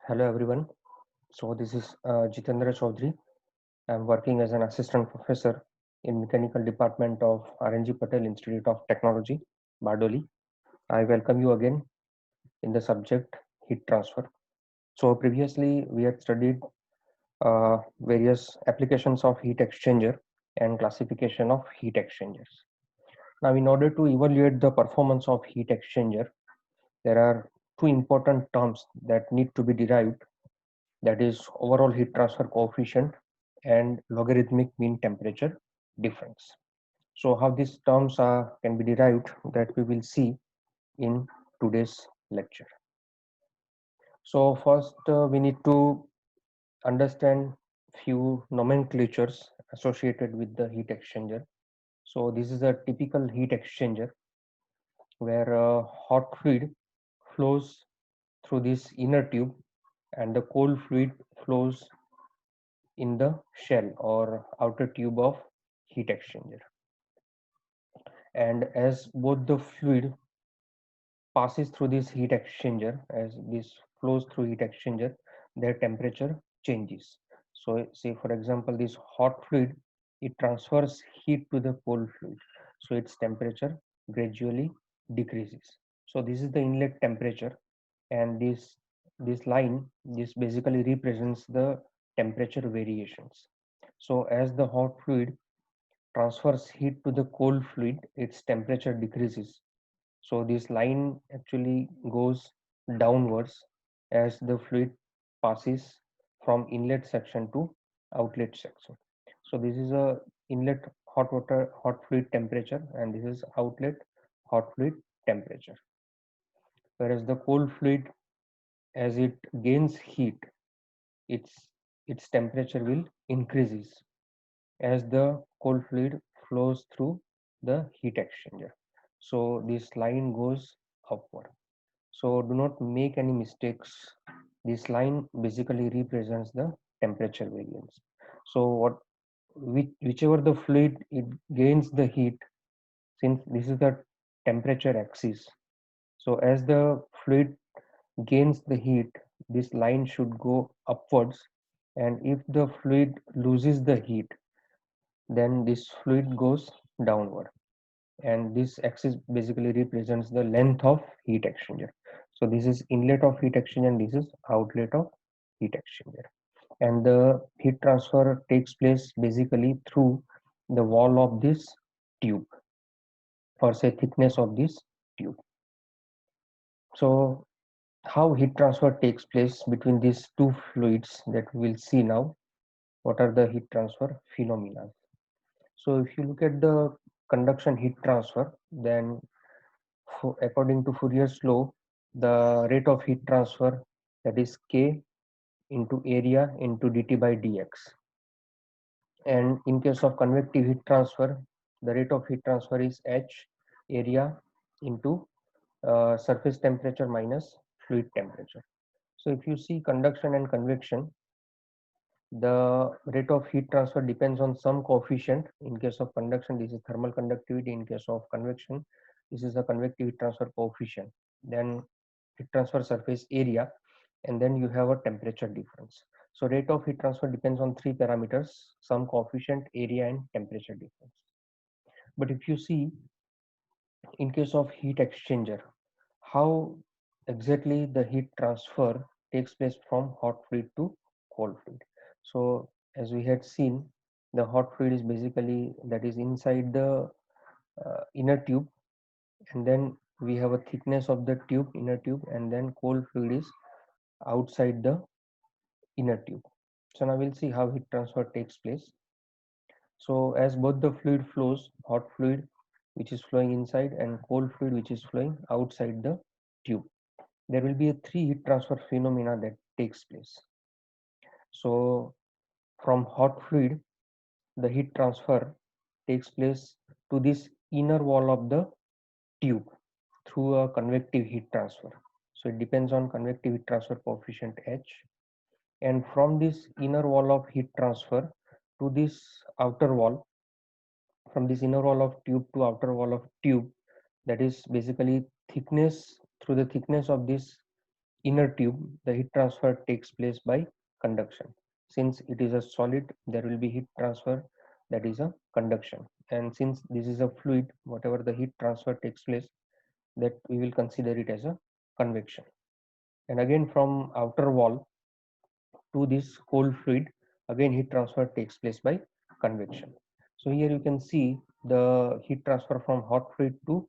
Hello everyone. So this is Jitendra Chaudhary. I'm working as an assistant professor in mechanical department of RNG Patel Institute of Technology, Bardoli. I welcome you again in the subject heat transfer. So previously we had studied various applications of heat exchanger and classification of heat exchangers. Now in order to evaluate the performance of heat exchanger, there are two important terms that need to be derived, that is overall heat transfer coefficient and logarithmic mean temperature difference. So how these terms can be derived, that we will see in today's lecture. So first we need to understand few nomenclatures associated with the heat exchanger. So this is a typical heat exchanger where hot fluid flows through this inner tube and the cold fluid flows in the shell or outer tube of heat exchanger. And as both the fluid passes through this heat exchanger, as this flows through heat exchanger, their temperature changes. So say for example, this hot fluid, it transfers heat to the cold fluid. So its temperature gradually decreases. So this is the inlet temperature, and this line, this basically represents the temperature variations. So as the hot fluid transfers heat to the cold fluid, its temperature decreases. So this line actually goes downwards as the fluid passes from inlet section to outlet section. So this is a inlet hot fluid temperature, and this is outlet hot fluid temperature. Whereas the cold fluid, as it gains heat, its its temperature will increases as the cold fluid flows through the heat exchanger. So this line goes upward. So do not make any mistakes. This line basically represents the temperature variance. So whichever the fluid it gains the heat, since this is the temperature axis. So as the fluid gains the heat, this line should go upwards, and if the fluid loses the heat, then this fluid goes downward, and this axis basically represents the length of heat exchanger. So this is inlet of heat exchanger and this is outlet of heat exchanger, and the heat transfer takes place basically through the wall of this tube, or say thickness of this tube. So how heat transfer takes place between these two fluids, that we will see now. What are the heat transfer phenomena? So if you look at the conduction heat transfer, then according to Fourier's law, the rate of heat transfer, that is K into area into dt by dx. And in case of convective heat transfer, the rate of heat transfer is H area into surface temperature minus fluid temperature. So if you see conduction and convection, the rate of heat transfer depends on some coefficient. In case of conduction, this is thermal conductivity. In case of convection, this is the convective heat transfer coefficient. Then heat transfer surface area, and then you have a temperature difference. So rate of heat transfer depends on three parameters: some coefficient, area, and temperature difference. But if you see, in case of heat exchanger, how exactly the heat transfer takes place from hot fluid to cold fluid. So as we had seen, the hot fluid is basically that is inside the inner tube, and then we have a thickness of the tube, inner tube, and then cold fluid is outside the inner tube. So now we'll see how heat transfer takes place. So as both the fluid flows, hot fluid which is flowing inside and cold fluid which is flowing outside the tube, there will be a three heat transfer phenomena that takes place. So from hot fluid, the heat transfer takes place to this inner wall of the tube through a convective heat transfer. So it depends on convective heat transfer coefficient H. And from this inner wall of heat transfer to this outer wall, from this inner wall of tube to outer wall of tube, that is basically thickness, through the thickness of this inner tube, the heat transfer takes place by conduction. Since it is a solid, there will be heat transfer, that is a conduction. And since this is a fluid, whatever the heat transfer takes place, that we will consider it as a convection. And again, from outer wall to this cold fluid, again heat transfer takes place by convection. So here you can see the heat transfer from hot fluid to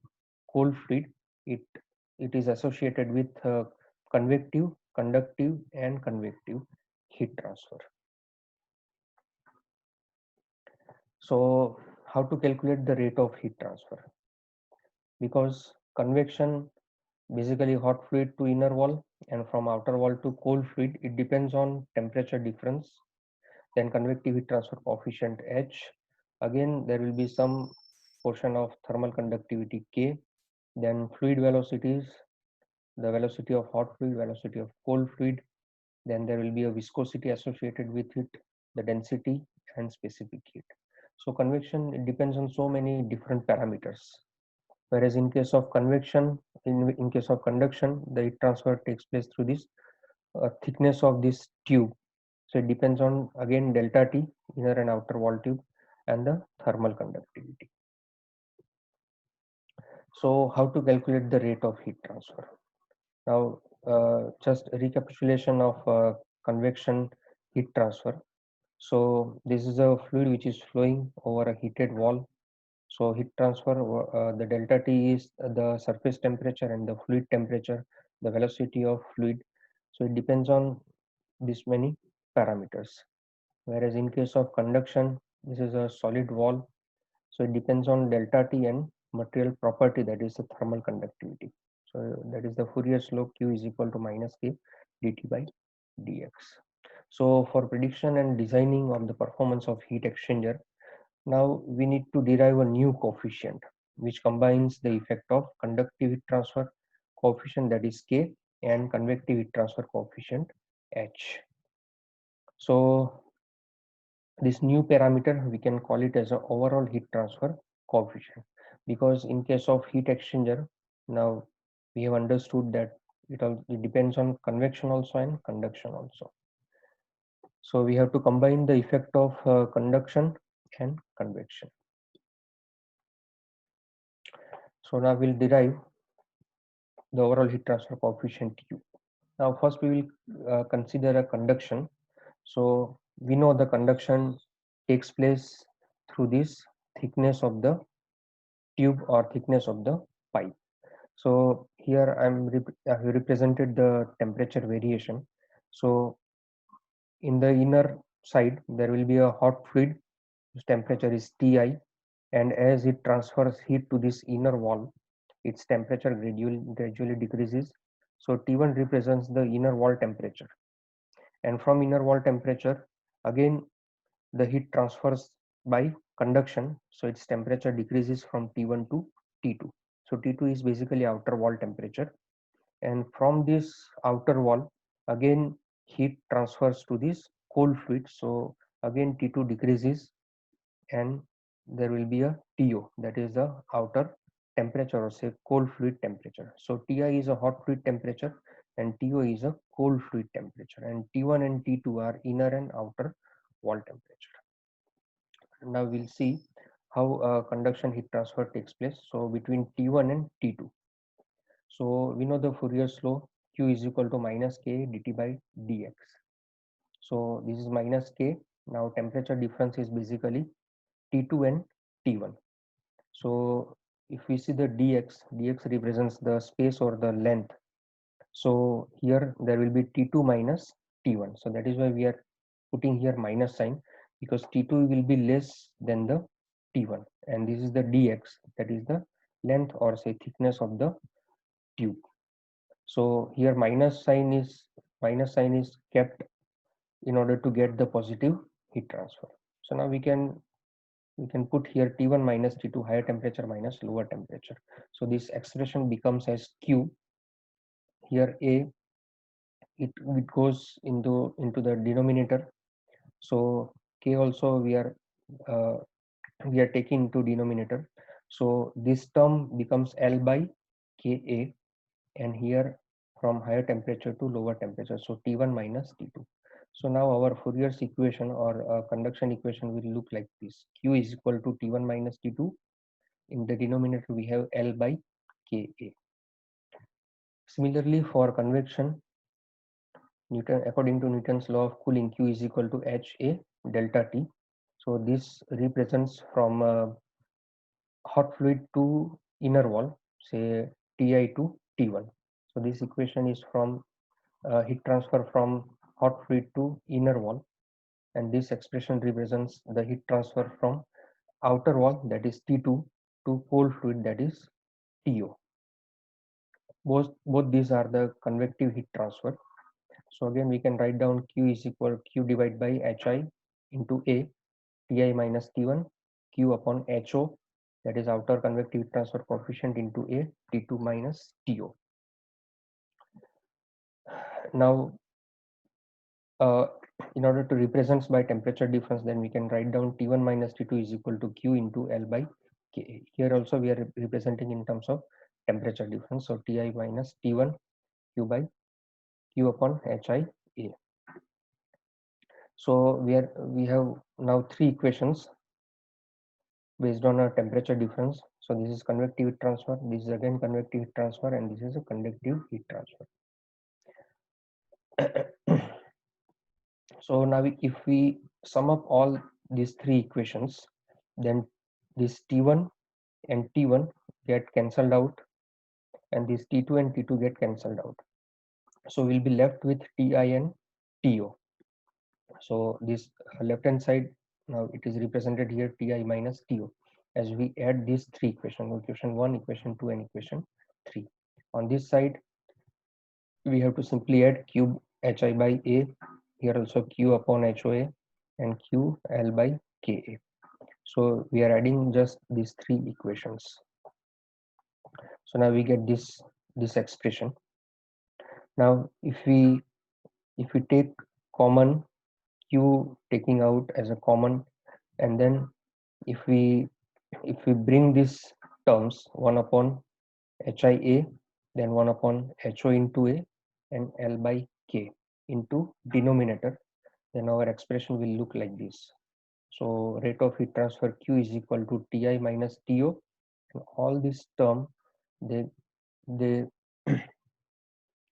cold fluid. It is associated with convective, conductive, and convective heat transfer. So how to calculate the rate of heat transfer? Because convection, basically hot fluid to inner wall, and from outer wall to cold fluid, it depends on temperature difference. Then convective heat transfer coefficient H. Again, there will be some portion of thermal conductivity K. Then fluid velocities, the velocity of hot fluid, velocity of cold fluid. Then there will be a viscosity associated with it, the density and specific heat. So convection, it depends on so many different parameters. Whereas in case of convection, in case of conduction, the heat transfer takes place through this thickness of this tube. So it depends on again delta T, inner and outer wall tube, and the thermal conductivity. So how to calculate the rate of heat transfer? Now, just a recapitulation of convection heat transfer. So this is a fluid which is flowing over a heated wall. So heat transfer, the delta T is the surface temperature and the fluid temperature, the velocity of fluid. So it depends on this many parameters. Whereas in case of conduction, this is a solid wall. So it depends on delta T and material property, that is the thermal conductivity. So that is the Fourier's law, Q is equal to minus K dt by dx. So for prediction and designing of the performance of heat exchanger, now we need to derive a new coefficient which combines the effect of conductive heat transfer coefficient, that is K, and convective heat transfer coefficient H. So this new parameter, we can call it as an overall heat transfer coefficient, because in case of heat exchanger, now we have understood that it depends on convection also and conduction also. So we have to combine the effect of conduction and convection. So now we'll derive the overall heat transfer coefficient U. Now first we will consider a conduction. So we know the conduction takes place through this thickness of the tube or thickness of the pipe. So here I have represented the temperature variation. So in the inner side, there will be a hot fluid whose temperature is Ti, and as it transfers heat to this inner wall, its temperature gradually decreases. So T1 represents the inner wall temperature, and from inner wall temperature, again the heat transfers by conduction, so its temperature decreases from T1 to T2. So T2 is basically outer wall temperature, and from this outer wall, again heat transfers to this cold fluid. So again T2 decreases, and there will be a TO, that is the outer temperature, or say cold fluid temperature. So Ti is a hot fluid temperature and TO is a cold fluid temperature, and T1 and T2 are inner and outer wall temperature. Now we'll see how conduction heat transfer takes place. So between T1 and T2. So we know the Fourier's law, Q is equal to minus K dt by dx. So this is minus K. Now temperature difference is basically T2 and T1. So if we see the dx represents the space or the length. So here there will be T2 minus T1. So that is why we are putting here minus sign, because T2 will be less than the T1, and this is the dx, that is the length or say thickness of the tube. So here minus sign is kept in order to get the positive heat transfer. So now we can put here T1 minus T2, higher temperature minus lower temperature. So this expression becomes as Q. Here A, it goes into the denominator. So K also we are taking into denominator. So this term becomes L by Ka, and here from higher temperature to lower temperature. So T1 minus T2. So now our Fourier's equation or conduction equation will look like this. Q is equal to T1 minus T2. In the denominator, we have L by Ka. Similarly, for convection, according to Newton's law of cooling, Q is equal to HA delta T. So this represents from hot fluid to inner wall, say Ti to T1. So this equation is from heat transfer from hot fluid to inner wall, and this expression represents the heat transfer from outer wall, that is T2, to cold fluid, that is TO. Both these are the convective heat transfer. So again, we can write down Q is equal Q divided by HI into A, Ti minus T1, Q upon HO, that is outer convective heat transfer coefficient, into A, T2 minus TO. Now, in order to represent by temperature difference, then we can write down T1 minus T2 is equal to Q into L by Ka. Here also we are representing in terms of temperature difference. So Ti minus T1 Q by Q upon HI A. So we have now three equations based on a temperature difference. So this is convective heat transfer, this is again convective heat transfer, and this is a conductive heat transfer. So now if we sum up all these three equations, then this T1 and T1 get cancelled out, and this T2 and T2 get cancelled out. So we'll be left with Ti and TO. So this left hand side, now it is represented here Ti minus TO, as we add these three equations, equation 1, equation 2, and equation 3. On this side, we have to simply add Q HI by A, here also Q upon HOA, and Q L by Ka. So we are adding just these three equations. So now we get this expression. Now if we take common, Q taking out as a common, and then if we bring these terms, 1 upon HIA, then 1 upon HO into A, and L by K into denominator, then our expression will look like this. So rate of heat transfer Q is equal to Ti minus TO, and all this term they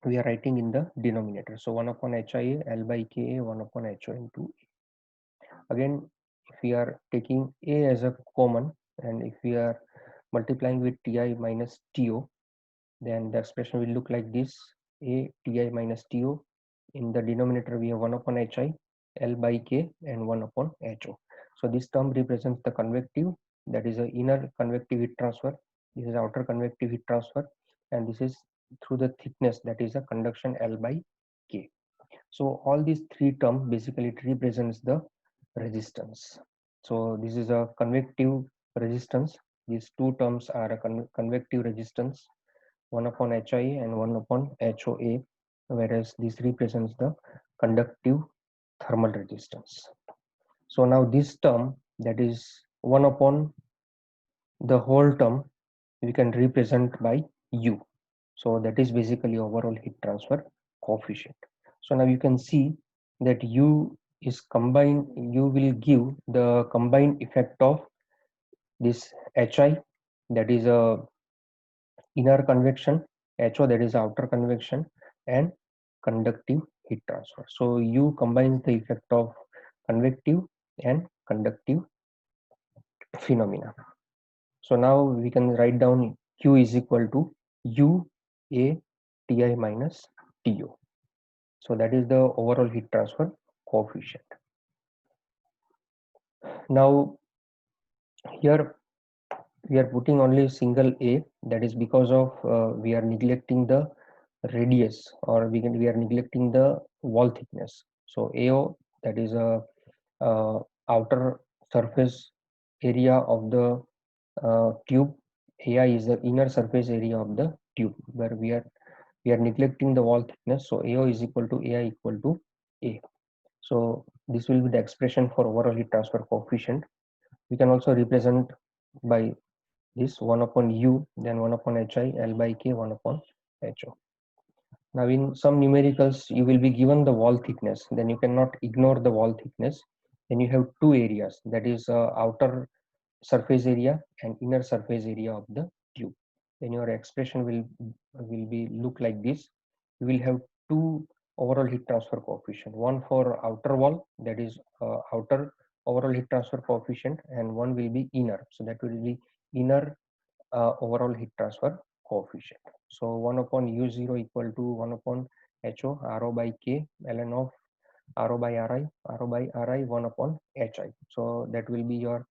we are writing in the denominator. So 1 upon HIA, L by Ka, 1 upon HO into A. Again, if we are taking A as a common, and if we are multiplying with Ti minus TO, then the expression will look like this: A Ti minus TO. In the denominator, we have 1 upon HI, L by K, and 1 upon HO. So this term represents the convective, that is the inner convective heat transfer. This is outer convective heat transfer, and this is through the thickness, that is a conduction L by K. So all these three terms basically it represents the resistance. So this is a convective resistance. These two terms are a convective resistance, 1 upon HI and 1 upon HOA, whereas this represents the conductive thermal resistance. So now this term, that is 1 upon the whole term, we can represent by U. So that is basically overall heat transfer coefficient. So now you can see that U is combined, U will give the combined effect of this HI, that is a inner convection, HO, that is outer convection, and conductive heat transfer. So U combines the effect of convective and conductive phenomena. So now we can write down Q is equal to U A Ti minus TO. So that is the overall heat transfer coefficient. Now here we are putting only single A, that is because of we are neglecting the radius, or we are neglecting the wall thickness. So AO, that is a outer surface area of the tube. AI is the inner surface area of the tube, where we are neglecting the wall thickness. So AO is equal to AI equal to A. So this will be the expression for overall heat transfer coefficient. We can also represent by this 1 upon U, then 1 upon HI, L by K, 1 upon HO. Now in some numericals, you will be given the wall thickness, then you cannot ignore the wall thickness. Then you have two areas, that is outer surface area and inner surface area of the tube. Then your expression will be look like this. You will have two overall heat transfer coefficient, one for outer wall, that is outer overall heat transfer coefficient, and one will be inner, so that will be inner overall heat transfer coefficient. So 1 upon u0 equal to 1 upon ho rho by k ln of rho by ri 1 upon hi. So that will be your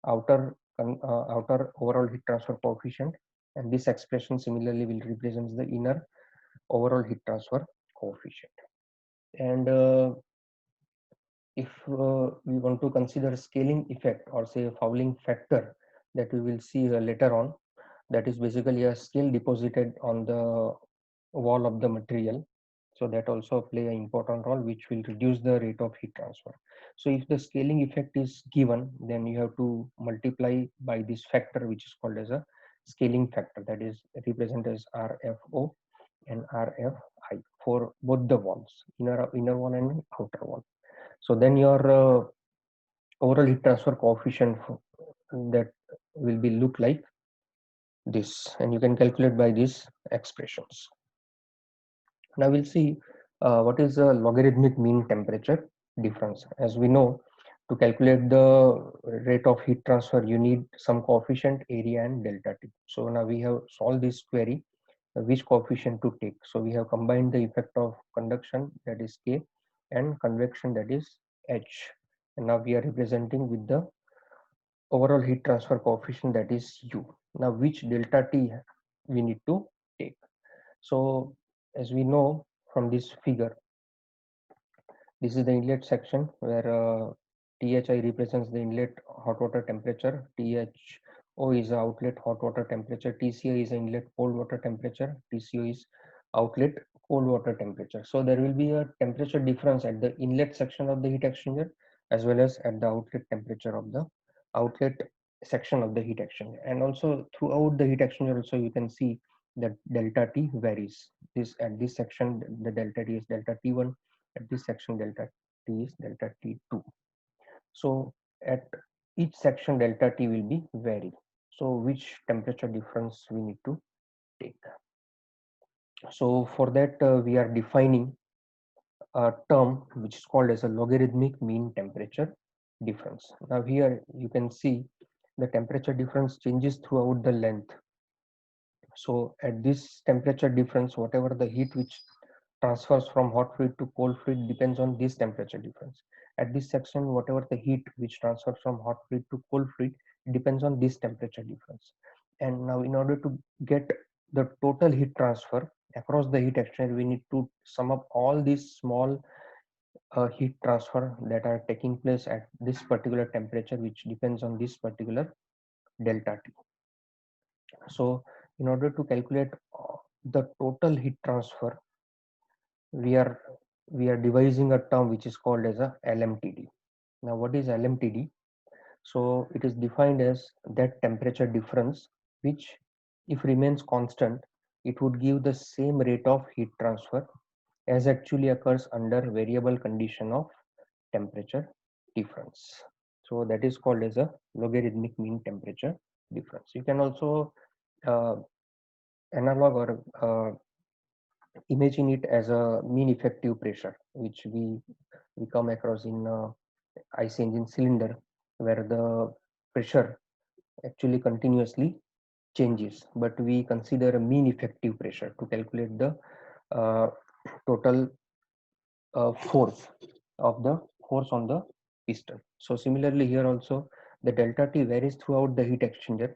outer overall heat transfer coefficient, and this expression similarly will represent the inner overall heat transfer coefficient. And if we want to consider scaling effect or say fouling factor, that we will see later on, that is basically a scale deposited on the wall of the material. So that also play an important role, which will reduce the rate of heat transfer. So if the scaling effect is given, then you have to multiply by this factor, which is called as a scaling factor, that is represented as RFO and RFI for both the walls, inner wall and outer wall. So then your overall heat transfer coefficient that will be look like this, and you can calculate by these expressions. Now we'll see what is the logarithmic mean temperature difference. As we know, to calculate the rate of heat transfer, you need some coefficient, area, and delta T. So now we have solved this query, which coefficient to take. So we have combined the effect of conduction, that is K, and convection, that is H. And now we are representing with the overall heat transfer coefficient, that is U. Now which delta T we need to take. So as we know from this figure, this is the inlet section where THI represents the inlet hot water temperature, THO is the outlet hot water temperature, TCO is the inlet cold water temperature, TCO is outlet cold water temperature. So there will be a temperature difference at the inlet section of the heat exchanger as well as at the outlet temperature of the outlet section of the heat exchanger. And also throughout the heat exchanger also you can see that delta T varies. This at this section the delta T is delta T1, at this section delta T is delta T2. So at each section delta T will be vary. So which temperature difference we need to take. So for that we are defining a term which is called as a logarithmic mean temperature difference. Now here you can see the temperature difference changes throughout the length. So at this temperature difference, whatever the heat which transfers from hot fluid to cold fluid depends on this temperature difference. At this section, whatever the heat which transfers from hot fluid to cold fluid depends on this temperature difference. And now in order to get the total heat transfer across the heat exchanger, we need to sum up all these small heat transfer that are taking place at this particular temperature, which depends on this particular delta T. So in order to calculate the total heat transfer, we are devising a term which is called as a LMTD. Now what is LMTD? So it is defined as that temperature difference which, if remains constant, it would give the same rate of heat transfer as actually occurs under variable condition of temperature difference. So that is called as a logarithmic mean temperature difference. You can also uh, analog or imagine it as a mean effective pressure, which we come across in IC engine cylinder, where the pressure actually continuously changes, but we consider a mean effective pressure to calculate the uh, total force of the force on the piston. So similarly here also the delta T varies throughout the heat exchanger,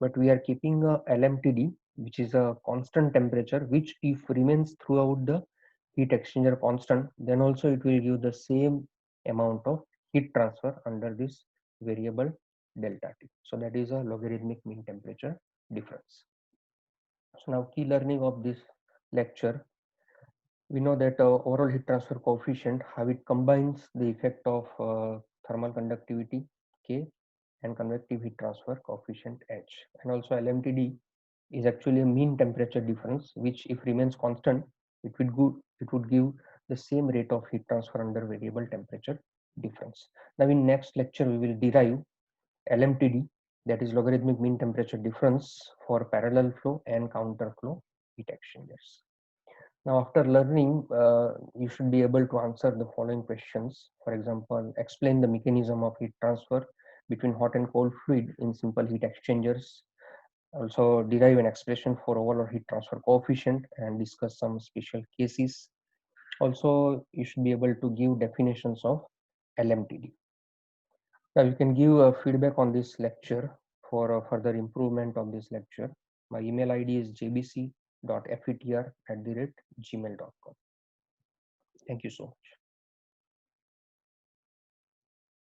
but we are keeping a LMTD, which is a constant temperature, which if remains throughout the heat exchanger constant, then also it will give the same amount of heat transfer under this variable delta T. So that is a logarithmic mean temperature difference. So now key learning of this lecture, we know that overall heat transfer coefficient, how it combines the effect of thermal conductivity K and convective heat transfer coefficient H. And also LMTD is actually a mean temperature difference, which if remains constant, It would give the same rate of heat transfer under variable temperature difference. Now in next lecture we will derive LMTD, that is logarithmic mean temperature difference for parallel flow and counter flow heat exchangers. Now after learning, you should be able to answer the following questions. For example, explain the mechanism of heat transfer between hot and cold fluid in simple heat exchangers. Also derive an expression for overall heat transfer coefficient and discuss some special cases. Also, you should be able to give definitions of LMTD. Now you can give feedback on this lecture for further improvement of this lecture. My email ID is jbc.fetr@gmail.com. Thank you so much.